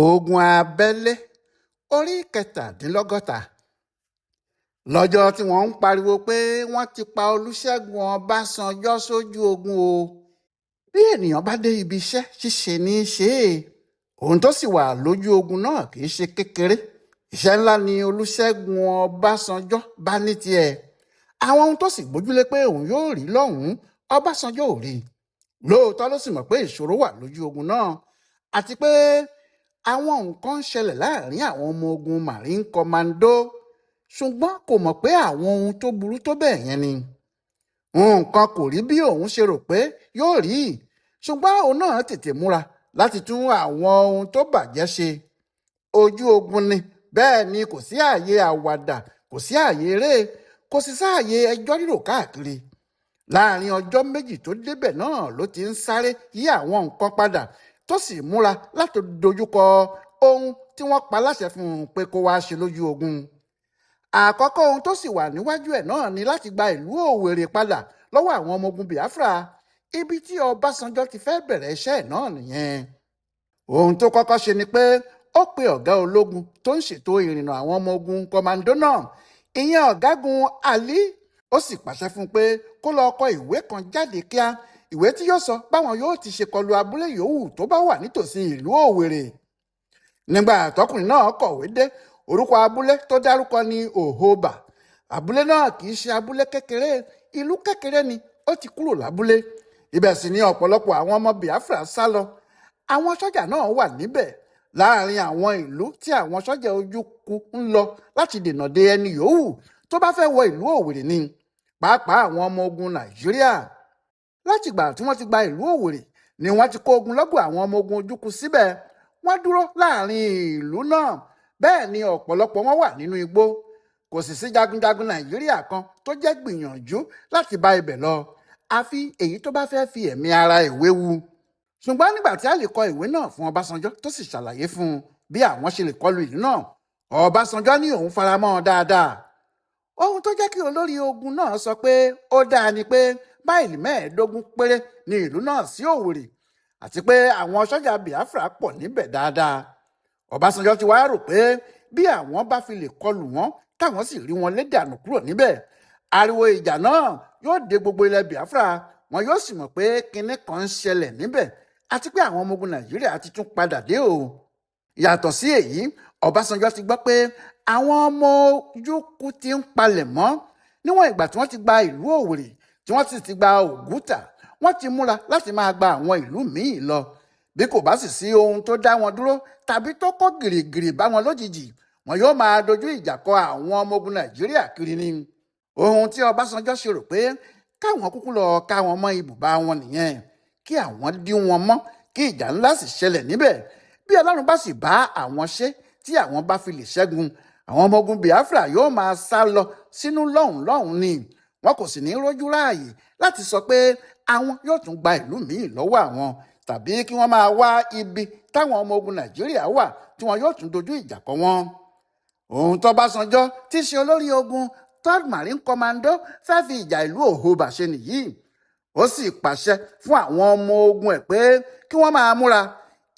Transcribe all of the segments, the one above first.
Ogun abẹ́lé orí kẹtàdínlọ́gọ́ta. Lọ́jọ́ tí wọ́n ń pariwo pé wọ́n ti pa Olúṣẹgun Ọbásanjọ́ sójú ogun o. Bí ènìyàn bá dé ibi iṣẹ́ ṣíṣe ní í ṣe é. Ohun tó sì wà lójú ogun náà kì í ṣe kékeré. Iṣẹ́ ńlá ni Olúṣẹgun Ọbásanjọ́ bá ní tiẹ̀. Àwọn ohun tó sì gbójúlé pé òun yóò rí lọ́hùn-ún Ọbásanjọ́ ò rí. Lóòótọ́ ló sì mọ̀ pé ìṣòro wà lójú ogun náà àti pé àwọn nǹkan ń ṣẹlẹ̀ láàrin àwọn ọmọ ogun Marine Commando, ṣùgbọ́n kò mọ̀ pé àwọn ohun tó burú tó bẹ́ẹ̀ yẹn ni. Nǹkan kò rí bí òun ṣe rò pé yóò rí, ṣùgbọ́n òun náà tètè múra láti tún àwọn ohun tó bàjẹ́ ṣe. Ojú ogun ni, bẹ́ẹ̀ ni kò sí ààyè àwàdà, kò sí ààyè eré, kò sì sáàyè ẹjọ́ rírò káàkiri. Láàrin ọjọ́ méjì tó débẹ̀ náà ló ti ń sáré yí àwọn nǹkan padà tó sì múra láti dojúkọ ohun tí wọ́n pa láṣẹ fún un pé kó wáá ṣe lójú ogun. Àkọ́kọ́ ohun tó sì wà níwájú ẹ̀ náà ni láti gba ìlú Òwèrè padà lọ́wọ́ àwọn ọmọ ogun Biafra, ibi tí Ọbásanjọ́ ti fẹ́ bẹ̀rẹ̀ iṣẹ́ ẹ̀ náà nìyẹn. Ohun tó kọ́kọ́ ṣe ni pé ó pe ọ̀gá ológun tó ń ṣètò ìrìnnà àwọn ọmọ ogun kọmando náà, ìyẹn ọ̀gágun Ali. Ó sì pàṣẹ fún un pé kó lọ kọ ìwé kan jáde kíá, ìwé tí yóò sọ báwọn yóò ti ṣe kọlu abúlé yòówù tó bá wà nítòsí ìlú Òwèrè. Nígbà tọkùnrin náà kọ̀wé dé, orúkọ abúlé tó dárúkọ ní Òhobà. Abúlé náà kì í ṣe abúlé kékeré, ìlú kékeré ni. Ó ti kúrò lábúlé. Ibẹ̀ sì ni ọ̀pọ̀lọpọ̀ àwọn ọmọ Biafra sá lọ. Àwọn sọ́jà náà wà níbẹ̀ láàrin àwọn ìlú tí àwọn sọ́jà ojú kú ń lọ láti dènà de ẹni yòówù tó bá fẹ́ wọ ìlú Òwèrè ni, pàápàá àwọn ọmọ ogun Nàìjíríà. Látìgbà tí wọ́n ti gba ìlú Òwèrè ni wọ́n ti kó ogunlọ́gọ̀ àwọn ọmọ ogun ojúkú síbẹ̀. Wọ́n dúró láàrin ìlú náà, bẹ́ẹ̀ ni ọ̀pọ̀lọpọ̀ wọn wà nínú igbó. Kò sì sí jagunjagun Nàìjíríà kan tó jẹ́ gbìyànjú láti bá ibẹ̀ lọ, àfi èyí tó bá fẹ́ fi ẹ̀mí ara ẹ̀ wéwu. Ṣùgbọ́n nígbà tí a lè kọ ìwé náà fún Ọbásanjọ́ tó sì ṣàlàyé fún un bí àwọn ṣe lè kọlu ìlú náà, Ọbásanjọ́ ní òun faramọ́ dáadáa. Ohun tó jẹ́ kí olórí ogun náà sọ pé ó dáa ni pé máìlì 15 péré ni ìlú náà sí Òwèrè, àti pé àwọn sọ́jà Biafra pọ̀ níbẹ̀ dáadáa. Ọbásanjọ́ ti wá rò pé bí àwọn bá fi lè kọlù wọn táwọn sì rí wọn lé dànù kúrò níbẹ̀, ariwo ìjà náà yóò dé gbogbo ilẹ̀ Biafra, wọn yóò sì mọ̀ pé kinní kan ń ṣẹlẹ̀ níbẹ̀ àti pé àwọn ọmọ ogun Nàìjíríà ti tún padà dé o. Yàtọ̀ sí èyí, Ọbásanjọ́ ti gbọ́ pé àwọn ọmọ ojúkú ti ń palẹ̀ mọ́. Níwọ̀n ìgbà tí wọ́n ti gba ìlú Òwèrè, tí wọ́n sì ti gba Ògùtà, wọ́n ti múra láti máa gba àwọn ìlú míì lọ. Bí kò bá sì sí ohun tó dá wọn dúró tàbí tó kó gìrìgìrì bá wọn lójijì, wọn yóò máa dojú ìjà kọ àwọn ọmọ ogun Nàìjíríà kiri ni. Ohun tí Ọbásanjọ́ ṣe rò pé káwọn kúkú lọ ká wọn mọ́ ibùba wọn nìyẹn, kí àwọn dí wọn mọ́, kí ìjà ńlá sì ṣẹlẹ̀ níbẹ̀. Bí Ọlọ́run bá sì bá àwọn ṣe tí àwọn bá fi lè ṣẹ́gun, àwọn ọmọ ogun Biafra yóò máa sá lọ sínú lọ́hùn ni. Wọn kò sì ní rójú ráàyè láti sọ pé àwọn yóò tún gba ìlú míì lọ́wọ́ àwọn, tàbí kí wọ́n máa wá ibi táwọn ọmọ ogun Nàìjíríà wà tí wọn yóò tún dojú ìjà kọ wọn. Ohun tó Ọbásanjọ́ tí ṣe olórí ogun 3rd Marine Commando fẹ́ fi ìjà ìlú Òhobà ṣe nìyí. Ó sì pàṣẹ fún àwọn ọmọ ogun ẹ̀ pé kí wọ́n máa múra.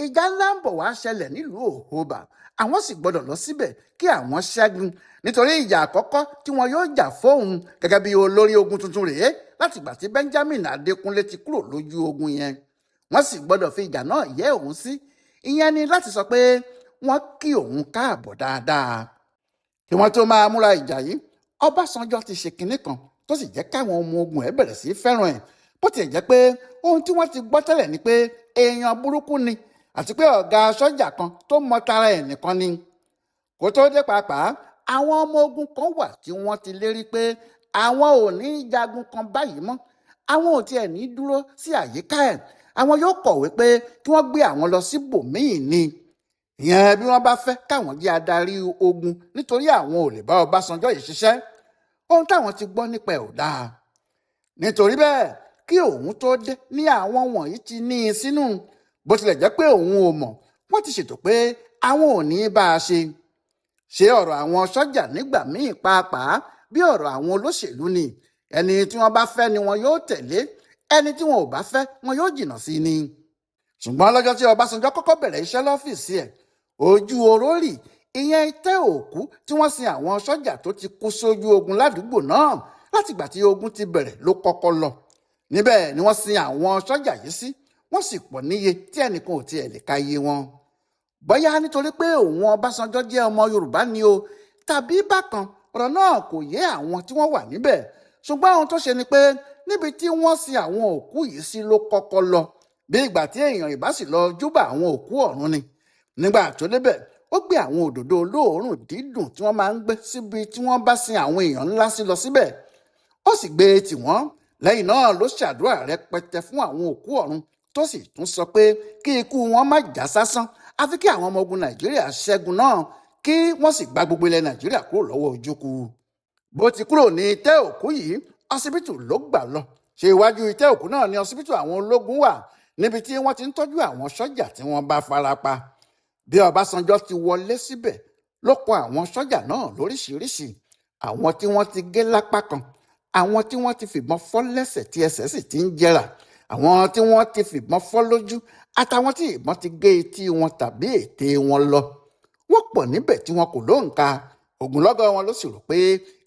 Ìjà ńlá ń bọ̀ wá ṣẹlẹ̀ nílùú Òhobà, àwọn sì gbọ́dọ̀ lọ síbẹ̀ kí àwọn ṣẹ́gun, nítorí ìjà àkọ́kọ́ tí wọn yóò jà fóun gẹ́gẹ́ bí olórí ogun tuntun rèé látìgbà tí Benjamin Adékúnlé ti kúrò lójú ogun yẹn. Wọ́n sì gbọ́dọ̀ fi ìjà náà yẹ́ òun sí, ìyẹn ni láti sọ pé wọ́n kí òun káàbọ̀ dáadáa. Kí wọ́n tó máa múra ìjà yìí, Ọbásanjọ́ ti ṣe kinní kan tó sì jẹ́ káwọn ọmọ ogun ẹ̀ bẹ̀rẹ̀ sí fẹ́ràn ẹ̀, bó tiẹ̀ jẹ́ pé ohun tí wọ́n ti gbọ́ tẹ́lẹ̀ ni pé èèyàn burúkú ni àti pé ọ̀gá sọ́jà kan tó mọ tara ẹ̀ nìkan ni. Kó tó dé pàápàá, àwọn ọmọ ogun kan wà tí wọ́n ti lérí pé àwọn ò ní jagun kan báyìí mọ́, àwọn ò tiẹ̀ ní dúró sí àyíká ẹ̀, àwọn yóò kọ̀wé pé kí wọ́n gbé àwọn lọ síbòmíì ni. Ìyẹn bí wọ́n bá fẹ́ káwọn jẹ́ adarí ogun, nítorí àwọn ò lè bá Ọbásanjọ́ yìí ṣiṣẹ́. Ohun táwọn ti gbọ́ nípa ẹ̀ ò dáa. Nítorí bẹ́ẹ̀, kí òun tó dé ní àwọn wọ̀nyí ti ní i sínú, bó tilẹ̀ jẹ́ pé òun ò mọ̀. Wọ́n ti ṣètò pé àwọn ò ní bá a ṣe. Ṣé ọ̀rọ̀ àwọn sọ́jà nígbà míì pàápàá bí ọ̀rọ̀ àwọn olóṣèlú ni. Ẹni tí wọ́n bá fẹ́ ni wọn yóò tẹ̀lé, ẹni tí wọn ò bá fẹ́ wọn yóò jìnnà sí ni. Ṣùgbọ́n lọ́jọ́ tí Ọbásanjọ́ kọ́kọ́ bẹ̀rẹ̀ iṣẹ́ lọ́fíìsì ẹ̀, ojú orórì ìyẹn itẹ́ òkú tí wọ́n sin àwọn sọ́jà tó ti kú sójú ogun ládùúgbò náà látìgbà tí ogun ti bẹ̀rẹ̀ ló kọ́kọ́ lọ. Níbẹ̀ ni wọ́n sin àwọn sọ́jà yìí sí, wọ́n sì pọ̀ níye tí ẹnìkan ò tiẹ̀ lè ka iye wọn. Bóyá nítorí pé òun Ọbásanjọ́ jẹ́ ọmọ Yorùbá ni o, tàbí bákan ọ̀rọ̀ náà kò yé àwọn tí wọ́n wà níbẹ̀. Ṣùgbọ́n ohun tó ṣe ni pé níbi tí wọ́n sin àwọn òkú yìí sí ló kọ́kọ́ lọ, bí ìgbà tí èèyàn ìbá sì lọ júbà àwọn òkú ọ̀run ni. Nígbà tó débẹ̀, ó gbé àwọn òdòdó olóòórùn dídùn tí wọ́n máa ń gbé síbi tí wọ́n bá sin àwọn èèyàn ńlá sí lọ síbẹ̀. Ó sì gbé tì wọ́n. Lẹ́yìn náà ló ṣàdúrà rẹpẹtẹ fún àwọn òkú ọ̀run tó sì tún sọ pé kí ikú wọn má já sásán, àfi kí àwọn ọmọ ogun Nàìjíríà ṣẹ́gun náà kí wọ́n sì gba gbogbo ilẹ̀ Nàìjíríà kúrò lọ́wọ́ ojúkú. Bó ti kúrò ní itẹ́ òkú yìí, ọsibítù ló gbà lọ. Ṣe iwájú itẹ́ òkú náà ni ọsibítù àwọn ológun wà, níbi tí wọ́n ti ń tọ́jú àwọn sọ́jà tí wọ́n bá farapa. Bí Ọbásanjọ́ ti wọlé síbẹ̀ ló kọ àwọn sọ́jà náà lóríṣiríṣi, àwọn tí wọ́n ti gé lápá kan, àwọn tí wọ́n ti fìbọn fọ́ lẹ́sẹ̀ tí ẹsẹ̀ sì ti ń jẹrà, àwọn tí wọ́n ti fìbọn fọ́ lójú, àtàwọn tí ìbọn ti gé etí wọn tàbí ètè wọn lọ. Wọ́n pọ̀ níbẹ̀ tí wọn kò lóǹkà. Ògúnlọ́gọ̀ wọn ló sì rò pé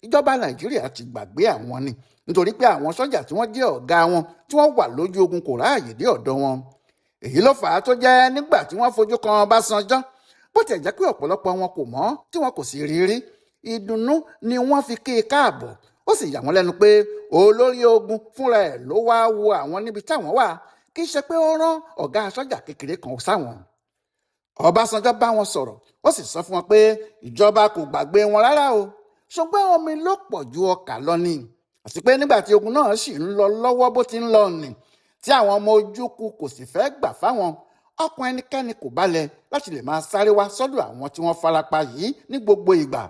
ìjọba Nàìjíríà ti gbàgbé àwọn ni, nítorí pé àwọn sọ́jà tí wọ́n jẹ́ ọ̀gá wọn tí wọ́n wà lójú ogun kò ráàyè dé ọ̀dọ̀ wọn. Èyí ló fà á tó jẹ́ nígbà tí wọ́n fojú kan Ọbásanjọ́, bó tiẹ̀ jẹ́ pé ọ̀pọ̀lọpọ̀ wọn kò mọ̀ tí wọn kò sì rí rí, ìdùnnú ni wọ́n fi kí i káàbọ̀. Ó sì yà wọ́n lẹ́nu pé olórí ogun fúnra ẹ̀ ló wá wo àwọn níbi táwọn wà, kì í ṣe pé ó rán ọ̀gá sọ́jà kékeré kan sáwọn. Ọbásanjọ́ bá wọn sọ̀rọ̀, ó sì sọ fún wọn pé ìjọba kò gbàgbé wọn rárá o, ṣùgbọ́n omi ló pọ̀ ju ọkà lọ ni. Àti pé nígbà tí ogun náà sì ń lọ lọ́wọ́ bó ti ń lọ nì, tí àwọn ọmọ ojúkú kò sì fẹ́ gbà fáwọn, ọkàn ẹnikẹ́ni kò balẹ̀ láti lè máa sáré wá sọ́dọ̀ àwọn tí wọ́n farapa yìí ní gbogbo ìgbà.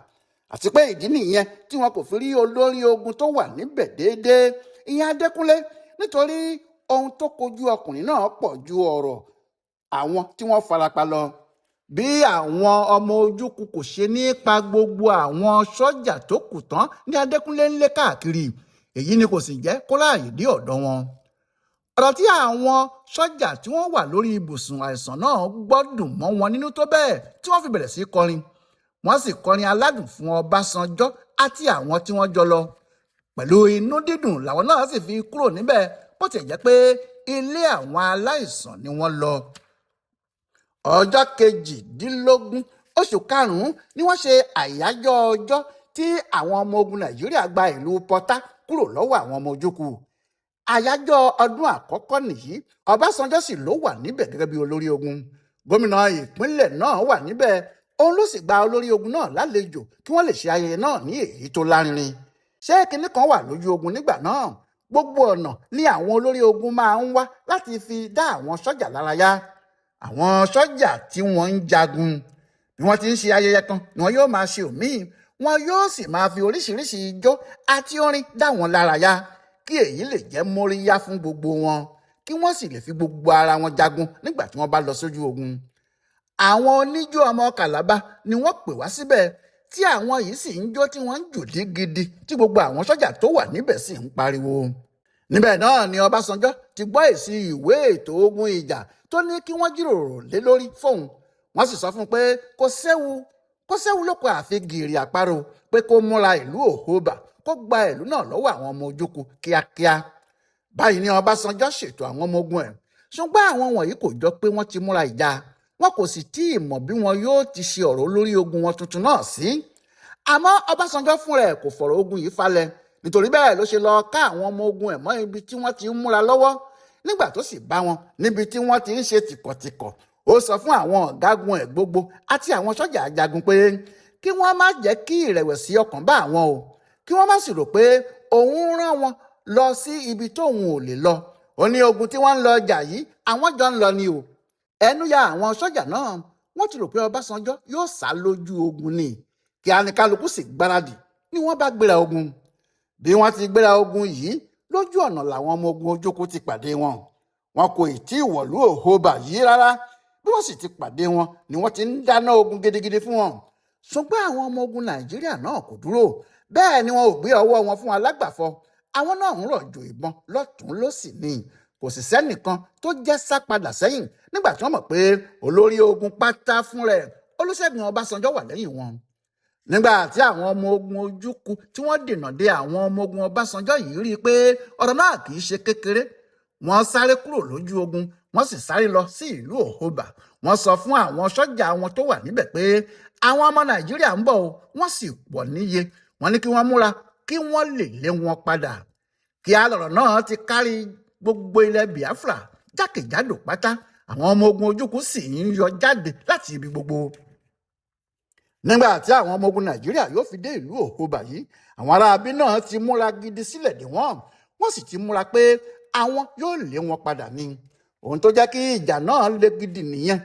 Àti pé ìdí nìyẹn tí wọn kò fi rí olórí ogun tó wà níbẹ̀ déédéé, ìyẹn Adékúnlé, nítorí ohun tó kojú ọkùnrin náà pọ̀ ju ọ̀rọ̀ àwọn tí wọ́n farapa lọ. Bí àwọn ọmọ ojúkú kò ṣe ní pa gbogbo àwọn sọ́jà tó kù tán ní Adékúnlé ń lé káàkiri, èyí ni kò sì jẹ́ kó ráàyè dé ọ̀dọ̀ wọn. Ọ̀rọ̀ tí àwọn sọ́jà tí wọ́n wà lórí ibùsùn àìsàn náà gbọ́dùn mọ́ wọn nínú tó bẹ́ẹ̀ tí wọ́n fi bẹ̀rẹ̀ sí kọrin. Wọ́n sì kọrin aládùn fún Ọbásanjọ́ àti àwọn tí wọ́n jọ lọ. Pẹ̀lú inú dídùn làwọn náà sì fi kúrò níbẹ̀, bó ti jẹ́ pé ilé àwọn aláìsàn ni wọ́n lọ. Ọjọ́ 18 oṣù karùn-ún ni wọ́n ṣe àyájọ́ ọjọ́ tí àwọn ọmọ ogun Nàìjíríà gba ìlú Pọ́tà kúrò lọ́wọ́ àwọn ọmọ ojúkú. Àyájọ́ ọdún àkọ́kọ́ nìyí, Ọbásanjọ́ sì ló wà níbẹ̀ gẹ́gẹ́ bí olórí ogun. Gómìnà ìpínlẹ̀ náà wà níbẹ̀, òun ló sì gba olórí ogun náà lálejò kí wọ́n lè ṣe ayẹyẹ náà ní èyí tó lárinrin. Ṣé kinní kan wà lójú ogun nígbà náà? Gbogbo ọ̀nà ni àwọn olórí ogun máa ń wá láti fi dá àwọn sọ́jà lárayá. Àwọn sọ́jà tí wọ́n ń jagun, bí wọ́n ti ń ṣe ayẹyẹ kan ni wọ́n yóò máa ṣe òmíì, wọn yóò sì máa fi oríṣiríṣi ijó àti orin dá wọn lárayá, kí èyí lè jẹ́ móríyá fún gbogbo wọn, kí wọ́n sì lè fi gbogbo ara wọn jagun nígbà tí wọ́n bá lọ sójú ogun. Àwọn oníjó ọmọ Kàlábá ni wọ́n pè wá síbẹ̀, tí àwọn yìí sì ń jó tí wọ́n ń jù gidi, tí gbogbo àwọn sọ́jà tó wà níbẹ̀ sì ń pariwo. Níbẹ̀ náà ni Ọbásanjọ́ ti gbọ́ èsì ìwé ètò ogun ìjà tó ní kí wọ́n jíròrò lé lórí fóun. Wọ́n sì sọ fún un pé kò séwu lóko àfi gìrì àparò, pé kó múra ìlú Òhòbà, kó gba ìlú náà lọ́wọ́ àwọn ọmọ ojúkú kíákíá. Báyìí ni Ọbásanjọ́ ṣètò àwọn ọmọ ogun ẹ̀, ṣùgbọ́n àwọn wọ̀nyí kò jọ pé wọ́n ti múra ìjà, wọn kò sì tí ì mọ̀ bí wọn yóò ti ṣe ọ̀rọ̀ olórí ogun wọn tuntun náà sí. Àmọ́ Ọbásanjọ́ fúnra ẹ̀ kò fọ̀rọ̀ ogun yìí falẹ̀, nítorí bẹ́ẹ̀ ló ṣe lọ ká àwọn ọmọ ogun ẹ̀ mọ́ ibi tí wọ́n ti ń múra lọ́wọ́. Nígbà tó sì bá wọn níbi tí wọ́n ti ń ṣe tìkọ̀tìkọ̀, ó sọ fún àwọn ọ̀gágun ẹ̀ gbogbo àti àwọn sọ́jà ajagun pé kí wọ́n má jẹ́ kí ìrẹ̀wẹ̀sì ọkàn bá àwọn o, kí wọ́n má sì rò pé òun rán wọn lọ sí ibi tóun ò lè lọ. Ó ní ogun tí wọ́n ń lọ jà yìí àwọn jọ ń lọ ni o. Ẹnu ya àwọn sọ́jà náà, wọ́n ti rò pé Ọbásanjọ́ yóò sá lójú ogun ni. Kí aníkálukú sì gbáradì ni wọ́n bá gbéra ogun. Bí wọ́n ti gbéra ogun yìí, lójú ọ̀nà làwọn ọmọ ogun ojúkú ti pàdé wọn. Wọn kò tí ì wọ̀lú Òhòbà yìí rárá. Bí wọ́n sì ti pàdé wọn ni wọ́n ti ń dáná ogun gidigidi fún wọn. Ṣùgbọ́n àwọn ọmọ ogun Nàìjíríà náà kò dúró, bẹ́ẹ̀ ni wọn ò gbé ọwọ́ wọn fún alágbàfọ̀. Àwọn náà ń rọ̀jò ìbọn lọ́tùn lósì ni. Kò sì sẹ́nìkan tó jẹ́ sá padà sẹ́yìn nígbà tí wọ́n mọ̀ pé olórí ogun pátá fún rẹ̀ Oluṣẹgun Ọbasanjo wà lẹ́yìn wọn. Nígbà tí àwọn ọmọ ogun ojúkù tí wọ́n dènà de àwọn ọmọ ogun Ọbasanjo yìí rí i pé ọ̀rọ̀ náà kì í ṣe kékeré, wọ́n sáré kúrò lójú ogun, wọ́n sì sáré lọ sí ìlú Ọ̀họ̀bà. Wọ́n sọ fún àwọn sọ́jà wọn tó wà níbẹ̀ pé àwọn ọmọ Nàìjíríà ń bọ̀ o, wọ́n sì pọ̀ níye. Wọ́n ní kí wọ́n múra kí wọ́n lè lé wọn padà. Kí alọ̀rọ̀ náà ti kárí gbogbo ilẹ̀ Biafra jákèjádò pátá. Àwọn ọmọ ogun ojúkù sì ń yọ jáde láti ibi gbogbo. Nígbà tí àwọn ọmọ ogun Nàìjíríà yóò fi dé ìlú Ọ̀họ̀bà yìí, àwọn aráabí náà ti múra gidi sílẹ̀ dè wọ́n sì ti múra pé àwọn yóò lé wọn padà ní. Ohun tó jẹ́ kí ìjà náà le gidi nìyẹn.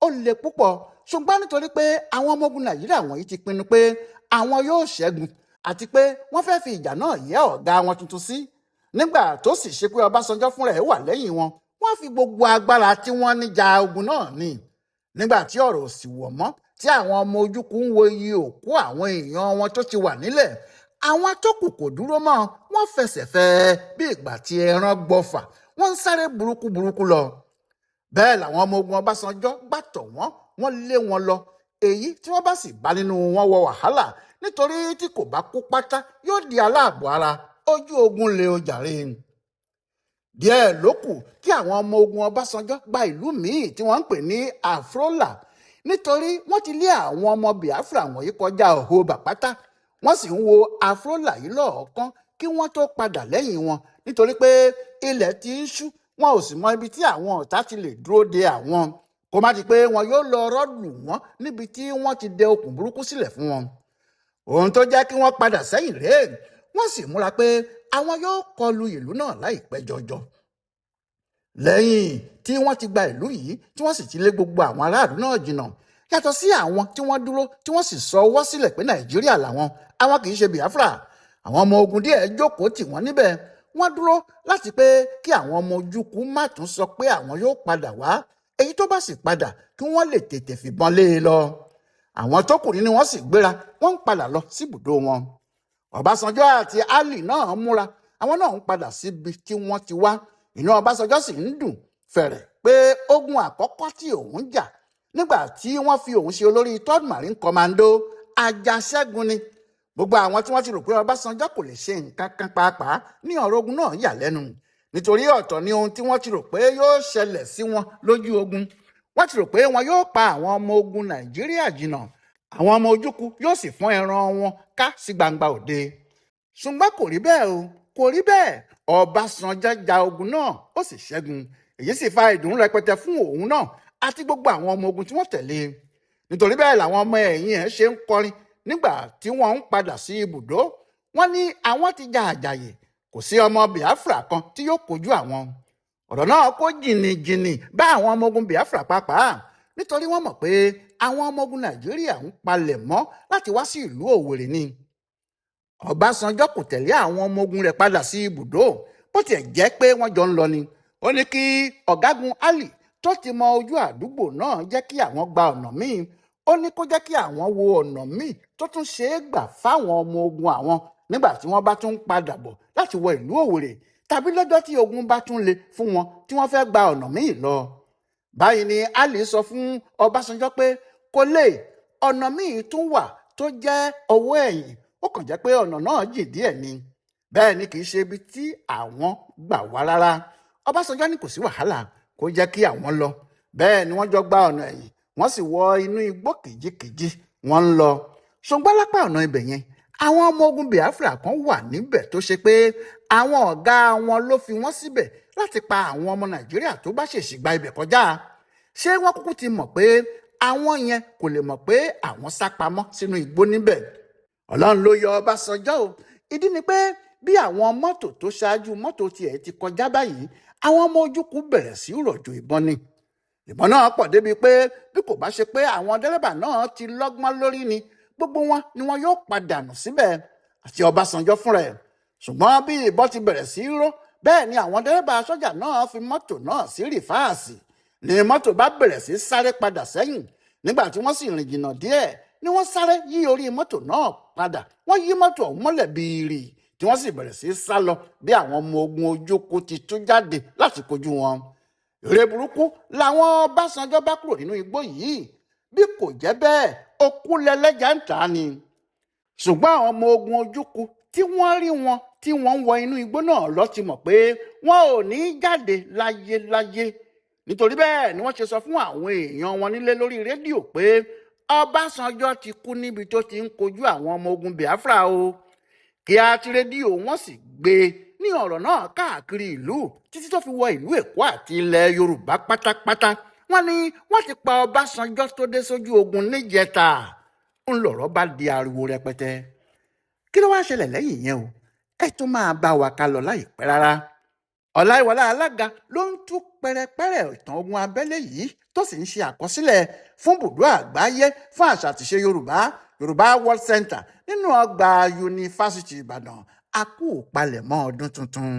Ó le púpọ̀, ṣùgbọ́n nítorí pé àwọn ọmọ ogun Nàìjíríà wọ̀nyí ti pinnu pé àwọn yóò ṣẹ́gun àti pé wọ́n fẹ́ fi ìjà náà yẹ́ ọ̀gá wọn tuntun sí. Nígbà tó sì ṣe pé Ọbásanjọ́ fúnra ẹ̀ wà lẹ́yìn wọn, wọ́n fi gbogbo agbára tí wọ́n ní ja ogun náà ní. Nígbà tí ọ̀rọ̀ ò sì wọ̀ mọ́, tí àwọn ọmọ ojúkù ń wo iye òkú àwọn èèyàn wọn tó ti wà nílẹ̀, àwọn tó kù kò dúró mọ́, wọ́n fẹsẹ̀ fẹ́ bí ìgbà tí ẹran gbọfà, wọ́n ń sáré burúkú lọ. Bẹ́ẹ̀ làwọn ọmọ ogun Ọbásanjọ́ gbàtọ̀ wọ́n lé wọn lọ. Èyí tí wọ́n bá sì bá nínú wọn wọ wàhálà, nítorí tí kò bá kú pátá yóò di aláàbọ̀ ara. Ojú ogun lè o jàre. Díẹ̀ ló kù kí àwọn ọmọ ogun Ọbásanjọ́ gba ìlú míì tí wọ́n ń pè ní Afrola, nítorí wọ́n ti lé àwọn ọmọ Biafra wọ̀nyí kọjá Ọ̀họ̀bà pátá. Wọ́n sì ń wo Afrola yìí lọ́ọ̀kan kí wọ́n tó padà lẹ́yìn wọn, nítorí pé ilẹ̀ ti ń ṣú, wọn ò sì mọ ibi tí àwọn ọ̀tá ti lè dúró de àwọn, kó má di pé wọn yóò lọ rọ́ọ̀lù wọn níbi tí wọ́n ti dẹ okùn burúkú sílẹ̀ fún wọn. Ohun tó jẹ́ kí wọ́n padà sẹ́yìn rèé. Wọ́n sì múra pé àwọn yóò kọlu ìlú náà láìpẹ́ jọjọ. Lẹ́yìn tí wọ́n ti gba ìlú yìí, tí wọ́n sì ti lé gbogbo àwọn aráàlú náà jìnnà, yàtọ̀ sí àwọn tí wọ́n dúró tí wọ́n sì sọ ọwọ́ sílẹ̀ pé Nàìjíríà làwọn, àwọn kì í ṣe Biafra. Àwọn ọmọ ogun díẹ̀ jókòó tì wọ́n níbẹ̀. Wọ́n dúró láti pé kí àwọn ọmọ ojúkù má tún sọ pé àwọn yóò padà wá. Èyí tó bá sì padà kí wọ́n lè tètè fìbọn lé e lọ. Àwọn tó kù nínú wọn sì gbéra, wọ́n ń padà lọ síbùdó wọn. Ọbásanjọ́ àti Ali náà múra, àwọn náà ń padà síbi tí wọ́n ti wá. Inú Ọbásanjọ́ sì ń dùn fẹ̀rẹ̀ pé ogun àkọ́kọ́ tí òun jà nígbà tí wọ́n fi òun ṣe olórí 3rd Marine Commando, ajaṣẹ́gun ni. Gbogbo àwọn tí wọ́n ti rò pé Ọbásanjọ́ kò lè ṣe nǹkan kan pàápàá ní ọ̀rọ̀ ogun náà yà lẹ́nu, nítorí ọ̀tọ̀ ni ohun tí wọ́n ti rò pé yóò ṣẹlẹ̀ sí wọn lójú ogun. Wọ́n ti rò pé wọn yóò pa àwọn ọmọ ogun Nàìjíríà jìnnà, àwọn ọmọ ojúkù yóò sì fọ́n ẹran wọn ká sí gbangba òde. Ṣùgbọ́n kò rí bẹ́ẹ̀ o, kò rí bẹ́ẹ̀. Ọbásanjọ́ ja ogun náà, ó sì ṣẹ́gun. Èyí sì fa ìdùnnú rẹpẹtẹ fún òun náà àti gbogbo àwọn ọmọ ogun tí wọ́n tẹ̀lé. Nítorí bẹ́ẹ̀ làwọn ọmọ ẹ̀yìn ẹ̀ ṣe ń kọrin nígbà tí wọ́n ń padà sí ibùdó. Wọ́n ní àwọn ti ja àjàyè, kò sí ọmọ Biafra kan tí yóò kojú àwọn. Ọ̀rọ̀ náà kó jìnnìjìnnì bá àwọn ọmọ ogun Biafra pàápàá, nítorí wọ́n mọ̀ pé àwọn ọmọ ogun Nàìjíríà ń palẹ̀ mọ́ láti wá sí ìlú Òwèrè ni. Ọbásanjọ́ kò tẹ̀lé àwọn ọmọ ogun rẹ̀ padà sí ibùdó, bó tiẹ̀ jẹ́ pé wọ́n jọ ń lọ ni. Ó ní kí ọ̀gágun Ali tó ti mọ ojú àdúgbò náà jẹ́ kí àwọn gba ọ̀nà míì. Ó ní kó jẹ́ kí àwọn wo ọ̀nà míì tó tún ṣe é gbà fáwọn ọmọ ogun àwọn nígbà tí wọ́n bá tún padà bọ̀ láti wọ ìlú Òwèrè, tàbí lọ́jọ́ tí ogun bá tún le fún wọn tí wọ́n fẹ́ gba ọ̀nà míì lọ. Báyìí ni Ali sọ fún Ọbásanjọ́ pé kò lè, ọ̀nà míì tún wà tó jẹ́ ọwọ́ ẹ̀yìn. Ó kàn jẹ́ pé ọ̀nà náà jìn díẹ̀ ni. Bẹ́ẹ̀ ni kì í ṣe ibi tí àwọn gbà wá rárá. Ọbásanjọ́ ní kò sí wàhálà, kó jẹ́ kí àwọn lọ. Bẹ́ẹ̀ ni wọ́n jọ gba ọ̀nà ẹ̀yìn, wọ́n sì wọ inú igbó kìjikìji, wọ́n ń lọ. Ṣùgbọ́n lápá ọ̀nà ibẹ̀ yẹn, àwọn ọmọ ogun Biafra kan wà níbẹ̀ tó ṣe pé àwọn ọ̀gá wọn ló fi wọ́n síbẹ̀ láti pa àwọn ọmọ Nàìjíríà tó bá ṣèṣì gba ibẹ̀ kọjá. Ṣé wọ́n kúkú ti mọ̀ pé àwọn yẹn kò lè mọ̀ pé àwọn sá pamọ́ sínú igbó níbẹ̀? Ọlọ́run ló yọ Ọbásanjọ́ o. Ìdí ni pé bí àwọn mọ́tò tó ṣáájú mọ́tò tiẹ̀ ti kọjá báyìí, àwọn ọmọ ojúkù bẹ̀rẹ̀ sí rọ̀jò ìbọn ni. Ìbọn náà pọ̀ débi pé bí kò bá ṣe pé àwọn dẹ́rẹ́bà náà ti lọ́gbọ́n lórí ni, gbogbo wọn ni wọn yóò padànù síbẹ̀, àti Ọbásanjọ́ fúnra ẹ̀. Ṣùgbọ́n bí ìbọn ti bẹ̀rẹ̀ sí ró, bẹ́ẹ̀ ni àwọn dẹ́rẹ́bà sọ́jà náà fi mọ́tò náà sí rìfáàsì, ni mọ́tò bá bẹ̀rẹ̀ sí sáré padà sẹ́yìn. Nígbà tí wọ́n sì rìn jìnnà díẹ̀ ni wọ́n sáré yí orí mọ́tò náà padà. Wọ́n yí mọ́tò ọ̀hún mọ́lẹ̀ bíìrì, tí wọ́n sì bẹ̀rẹ̀ sí sá lọ bí àwọn ọmọ ogun ojúkù ti tú jáde láti kojú wọn. Èrè burúkú làwọn Ọbásanjọ́ bá kúrò nínú igbó yìí. bí kò jẹ́ bẹ́ẹ̀ okú lẹlẹ́jà ń tà ni. ṣùgbọ́n àwọn ọmọ ogun ojúkù tí wọ́n rí wọn tí wọ́n ń wọ inú igbó náà lọ ti mọ̀ pé wọn ò ní jáde láyéláyé. nítorí bẹ́ẹ̀ ni wọ́n ṣe sọ fún àwọn èèyàn wọn nílé lórí rédíò pé Ọbásanjọ́ ti kú níbi tó ti ń kojú àwọn ọmọ ogun Biafra o. kíá tí rédíò wọn sì gbé ní ọ̀rọ̀ náà káàkiri ìlú títí tó fi wọ ìlú Èkó àti ilẹ̀ Yorùbá pátápátá. wọ́n ní wọ́n ti pa Ọbásanjọ́ tó dé sójú ogun níjẹta. ń lọ̀rọ̀ bá di ariwo rẹpẹtẹ. kí ló wá ṣẹlẹ̀ lẹ́yìn yẹn o? ẹ tún máa bá wa ká lọ láìpẹ́ rárá. Ọláìwọlá Alága ló ń tú pẹrẹpẹrẹ ìtàn ogun abẹ́lé yìí tó sì ń ṣe àkọsílẹ̀ fún bùdó àgbáyé fún àṣà àtìṣe Yorùbá World Center nínú ọgbà yunifásitì Ìbàdàn. a kú palẹ̀mọ́ ọdún tuntun.